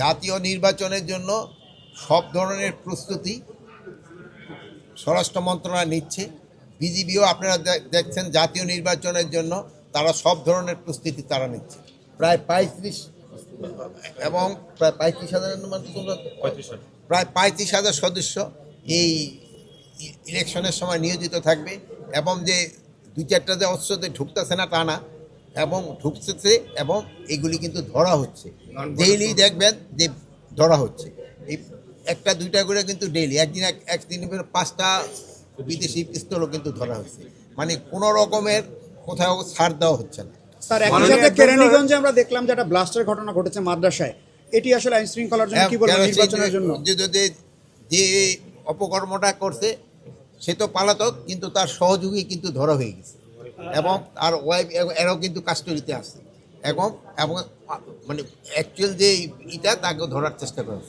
জাতীয় নির্বাচনের জন্য সব ধরনের প্রস্তুতি স্বরাষ্ট্র মন্ত্রণালয় নিচ্ছে। বিজিবিও আপনারা দেখছেন জাতীয় নির্বাচনের জন্য তারা সব ধরনের প্রস্তুতি তারা নিচ্ছে। প্রায় 35 এবং প্রায় 35,000 প্রায় 35,000 সদস্য এই ইলেকশনের সময় নিয়োজিত থাকবে এবং যে দুই চারটা যে অস্ত্রতে ঢুকতেছে না তা না, এবং ঢুকতেছে এবং এগুলি কিন্তু ধরা হচ্ছে ডেইলি। দেখবেন যে ধরা হচ্ছে এই একটা দুইটা করে কিন্তু ডেইলি, একদিন 5টা বিদেশি পিস্তলও কিন্তু ধরা হচ্ছে। মানে কোনো রকমের কোথাও ছাড় দেওয়া হচ্ছে না। স্যার, একই সাথে কেরানীগঞ্জে আমরা দেখলাম যে একটা ব্লাস্টের ঘটনা ঘটেছে মাদ্রাসায়। এটি আসলে আইন শৃঙ্খলার জন্য কি বলবেন, নির্বাচনের জন্য? যে অপকর্মটা করছে সে তো পলাতক, কিন্তু তার সহযোগী কিন্তু ধরা হয়ে গেছে এবং আর ওয়াইফ এরাও কিন্তু কাস্টডিতে আছে এবং এবং মানে অ্যাকচুয়াল যে এটা তাকে ধরার চেষ্টা করা হচ্ছে।